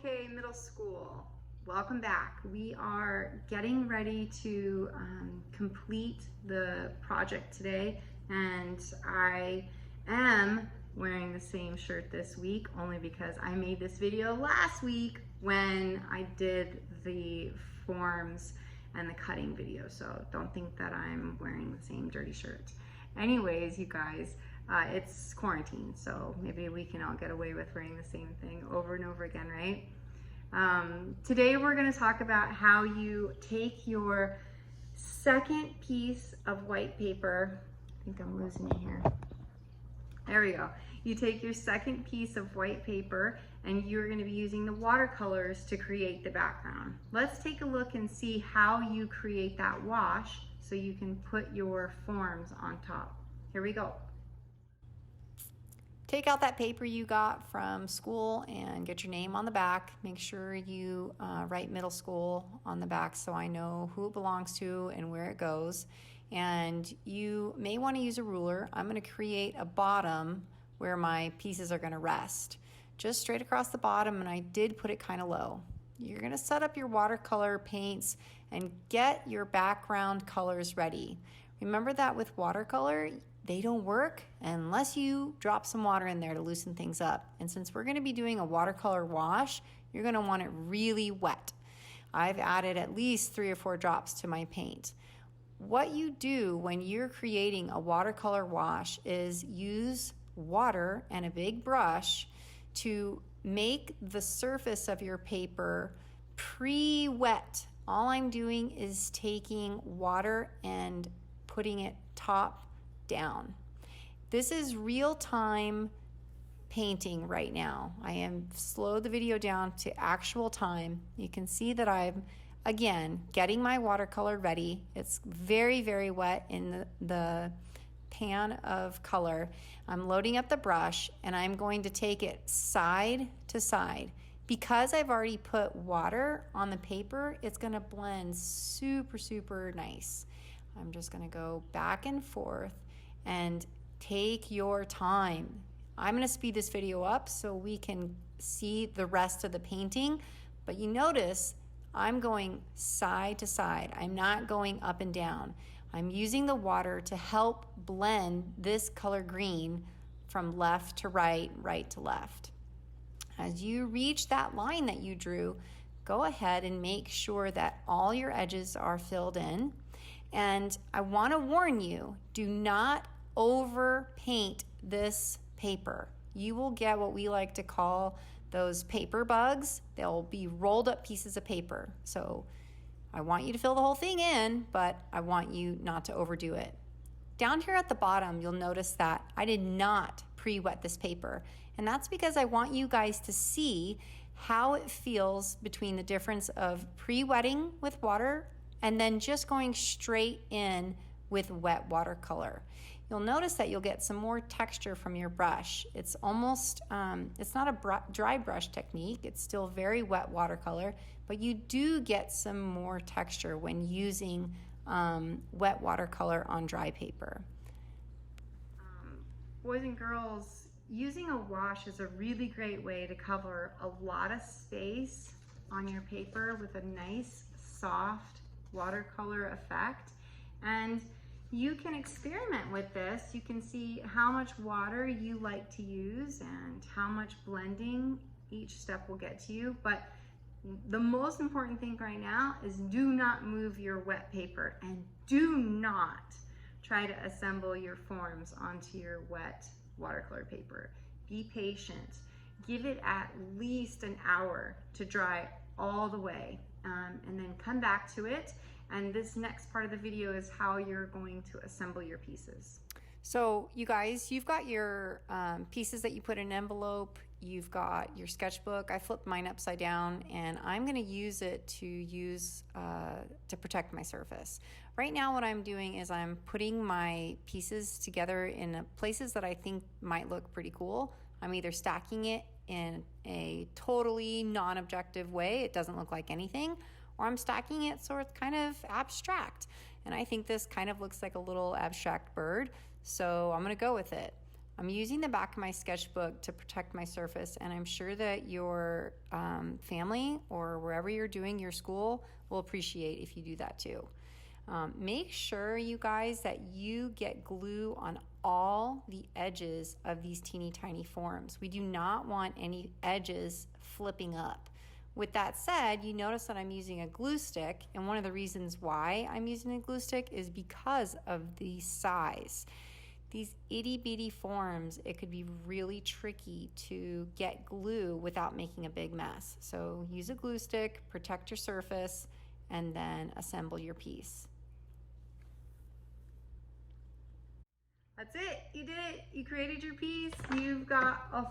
Okay, middle school, welcome back. We are getting ready to complete the project today, and I am wearing the same shirt this week only because I made this video last week when I did the forms and the cutting video, so don't think that I'm wearing the same dirty shirt. Anyways, you guys, it's quarantine, so maybe we can all get away with wearing the same thing over and over again, right? Today we're going to talk about how you take your second piece of white paper. I think I'm losing it here. There we go. You take your second piece of white paper and you're going to be using the watercolors to create the background. Let's take a look and see how you create that wash so you can put your forms on top. Here we go. Take out that paper you got from school and get your name on the back. Make sure you write middle school on the back so I know who it belongs to and where it goes. And you may want to use a ruler. I'm going to create a bottom where my pieces are going to rest. Just straight across the bottom, and I did put it kind of low. You're going to set up your watercolor paints and get your background colors ready. Remember that with watercolor, they don't work unless you drop some water in there to loosen things up. And since we're going to be doing a watercolor wash, you're going to want it really wet. I've added at least 3 or 4 drops to my paint. What you do when you're creating a watercolor wash is use water and a big brush to make the surface of your paper pre-wet. All I'm doing is taking water and putting it top down. This is real-time painting right now. I am slowed the video down to actual time. You can see that I'm, again, getting my watercolor ready. It's very, very wet in the pan of color. I'm loading up the brush and I'm going to take it side to side. Because I've already put water on the paper, it's going to blend super, super nice. I'm just going to go back and forth and take your time. I'm going to speed this video up so we can see the rest of the painting, but you notice I'm going side to side. I'm not going up and down. I'm using the water to help blend this color green from left to right, right to left. As you reach that line that you drew, go ahead and make sure that all your edges are filled in. And I want to warn you, do not over paint this paper. You will get what we like to call those paper bugs. They'll be rolled up pieces of paper. So I want you to fill the whole thing in, but I want you not to overdo it. Down here at the bottom, you'll notice that I did not pre-wet this paper. And that's because I want you guys to see how it feels between the difference of pre-wetting with water and then just going straight in with wet watercolor. You'll notice that you'll get some more texture from your brush. It's almost, it's not a dry brush technique. It's still very wet watercolor, but you do get some more texture when using wet watercolor on dry paper. Boys and girls, using a wash is a really great way to cover a lot of space on your paper with a nice, soft watercolor effect. And you can experiment with this. You can see how much water you like to use and how much blending each step will get to you. But the most important thing right now is do not move your wet paper and do not try to assemble your forms onto your wet watercolor paper. Be patient. Give it at least an hour to dry all the way, and then come back to it. And this next part of the video is how you're going to assemble your pieces. So you guys, you've got your pieces that you put in an envelope. You've got your sketchbook. I flipped mine upside down and I'm going to use it to protect my surface. Right now what I'm doing is I'm putting my pieces together in places that I think might look pretty cool. I'm either stacking it in a totally non-objective way, it doesn't look like anything, or I'm stacking it so it's kind of abstract. And I think this kind of looks like a little abstract bird, so I'm gonna go with it. I'm using the back of my sketchbook to protect my surface, and I'm sure that your family or wherever you're doing your school will appreciate if you do that too. Make sure, you guys, that you get glue on all the edges of these teeny tiny forms. We do not want any edges flipping up. With that said, you notice that I'm using a glue stick, and one of the reasons why I'm using a glue stick is because of the size. These itty bitty forms, it could be really tricky to get glue without making a big mess. So use a glue stick, protect your surface, and then assemble your piece. That's it. You did it. You created your piece. You've got a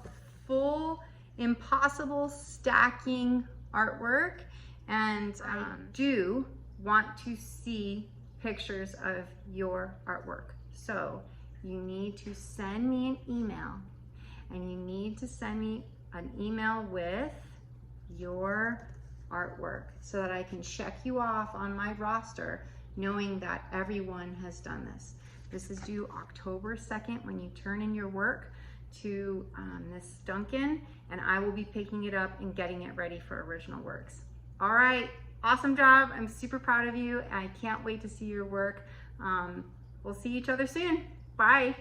full impossible stacking artwork, and I do want to see pictures of your artwork. So you need to send me an email, and you need to send me an email with your artwork so that I can check you off on my roster, knowing that everyone has done this. This is due October 2nd when you turn in your work to Miss Duncan, and I will be picking it up and getting it ready for Original Works. All right, awesome job. I'm super proud of you. I can't wait to see your work. We'll see each other soon. Bye.